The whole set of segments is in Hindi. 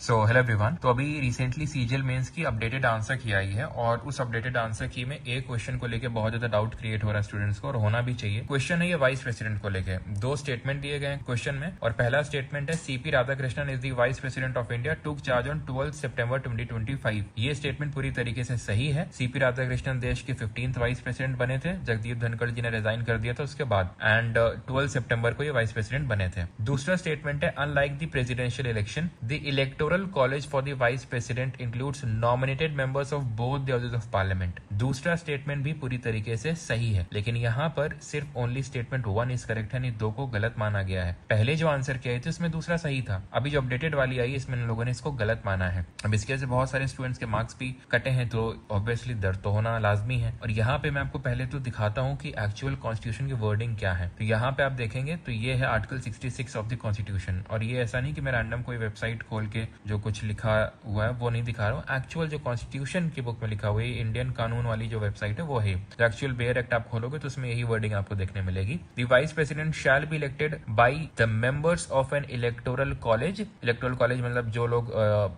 So hello everyone. तो अभी रिसेंटली सीजीएल मेंस की अपडेटेड आंसर की आई है और उस अपडेटेड आंसर की में एक क्वेश्चन को लेके बहुत ज्यादा डाउट क्रिएट हो रहा है स्टूडेंट्स को, और होना भी चाहिए। क्वेश्चन है ये वाइस प्रेसिडेंट को लेके। दो स्टेटमेंट दिए गए हैं क्वेश्चन में, और पहला स्टेटमेंट है CP Radhakrishnan is the vice president of India, took charge on 12 सितंबर 2025। ये स्टेटमेंट पूरी तरीके से सही है। सीपी राधाकृष्णन देश के 15th वाइस प्रेसिडेंट बने थे। जगदीप धनखड़ जी ने रिजाइन कर दिया था उसके बाद, एंड 12 सितंबर को ये वाइस प्रेसिडेंट बने थे। दूसरा स्टेटमेंट है unlike the presidential election, the electoral college for the vice president includes nominated members of both the houses of parliament. दूसरा स्टेटमेंट भी पूरी तरीके से सही है, लेकिन यहाँ पर सिर्फ ओनली स्टेटमेंट 1 इज करेक्ट है, नहीं 2 को गलत माना गया है। पहले जो आंसर किया थे उसमें दूसरा सही था, अभी जो अपडेटेड वाली आई इसमें इन लोगों ने इसको गलत माना है। अब इसके वजह से बहुत सारे स्टूडेंट्स के मार्क्स भी कटे हैं, तो ऑब्वियसली दर्द तो होना लाजमी है। और यहाँ पे मैं आपको पहले तो दिखाता हूँ कि एक्चुअल कॉन्स्टिट्यूशन की वर्डिंग क्या है। तो यहाँ पे आप देखेंगे तो ये है आर्टिकल 66 ऑफ द कॉन्स्टिट्यूशन, और ये ऐसा नहीं कि मैं रैंडम कोई वेबसाइट खोल के जो कुछ लिखा हुआ है वो नहीं दिखा रहा हूँ। एक्चुअल जो कॉन्स्टिट्यूशन की बुक में लिखा हुआ है, इंडियन कानून वाली जो वेबसाइट है वो है। तो एक्चुअल बेयर एक्ट आप खोलोगे तो उसमें यही वर्डिंग आपको देखने मिलेगी। The vice president shall be elected by the members of N electoral college. Electoral college मतलब जो लोग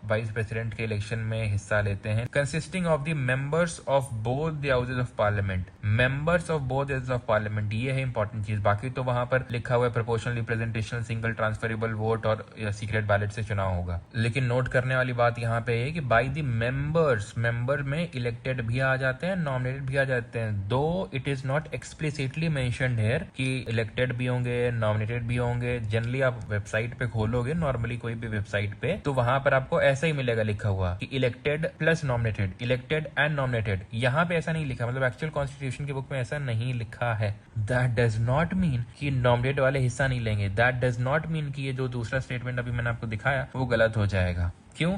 वाइस प्रेसिडेंट के इलेक्शन में हिस्सा लेते हैं, consisting of the members of both the houses of parliament. Members of both houses of parliament, ये है इंपॉर्टेंट चीज। बाकी तो वहां पर लिखा हुआ है proportional representation, single transferable vote और सीक्रेट बैलेट से चुनाव होगा। लेकिन नोट करने वाली बात यहाँ पे है कि बाय द मेंबर्स, मेंबर में इलेक्टेड भी आ जाते हैं, नॉमिनेटेड भी आ जाते हैं। दो it is not explicitly mentioned here कि इलेक्टेड भी होंगे, नॉमिनेटेड भी होंगे। जनरली आप वेबसाइट पे खोलोगे, नॉर्मली कोई भी वेबसाइट पे, तो वहां पर आपको ऐसा ही मिलेगा लिखा हुआ कि elected plus nominated, elected and nominated. यहाँ पे ऐसा नहीं लिखा, मतलब एक्चुअल कॉन्स्टिट्यूशन की बुक में ऐसा नहीं लिखा है। दैट डज नॉट मीन कि नॉमिनेटेड वाले हिस्सा नहीं लेंगे। दैट डज नॉट मीन कि ये जो दूसरा स्टेटमेंट अभी मैंने आपको दिखाया वो गलत हो जाएगा। क्यों?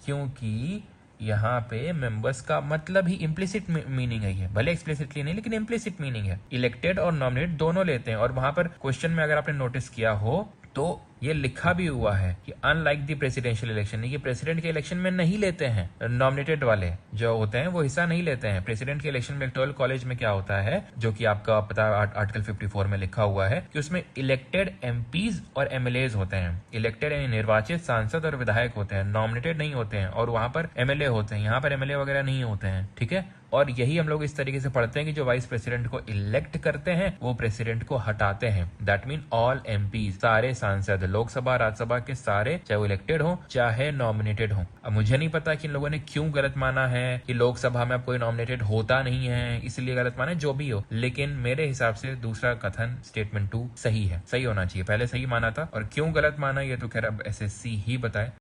क्योंकि यहाँ पे मेंबर्स का मतलब ही इम्प्लिसिट मीनिंग है। ये भले एक्सप्लिसिटली नहीं, लेकिन इम्प्लिसिट मीनिंग है। इलेक्टेड और नॉमिनेट दोनों लेते हैं, और वहां पर क्वेश्चन में अगर आपने नोटिस किया हो तो ये लिखा भी हुआ है कि अनलाइक द प्रेसिडेंशियल इलेक्शन, ये प्रेसिडेंट के इलेक्शन में नहीं लेते हैं। नॉमिनेटेड वाले जो होते हैं वो हिस्सा नहीं लेते हैं। प्रेसिडेंट के इलेक्शन में इलेक्टोरल कॉलेज में क्या होता है, जो कि आपका पता आर्टिकल 54 में लिखा हुआ है कि उसमें इलेक्टेड एमपीज और एमएलएज होते हैं। इलेक्टेड यानी निर्वाचित सांसद और विधायक होते हैं, नॉमिनेटेड नहीं होते हैं। और वहां पर एमएलए होते हैं, यहाँ पर एमएलए वगैरह नहीं होते हैं। ठीक है, और यही हम लोग इस तरीके से पढ़ते हैं कि जो वाइस प्रेसिडेंट को इलेक्ट करते हैं वो प्रेसिडेंट को हटाते हैं। दैट मीन ऑल एमपीज, सारे सांसद, लोकसभा राज्यसभा के सारे, चाहे वो इलेक्टेड हो चाहे नॉमिनेटेड हो। अब मुझे नहीं पता कि इन लोगों ने क्यों गलत माना है कि लोकसभा में अब कोई नॉमिनेटेड होता नहीं है इसलिए गलत माना है, जो भी हो। लेकिन मेरे हिसाब से दूसरा कथन स्टेटमेंट 2 सही है, सही होना चाहिए। पहले सही माना था, और क्यों गलत माना ये तो खैर अब एसएससी ही बताए।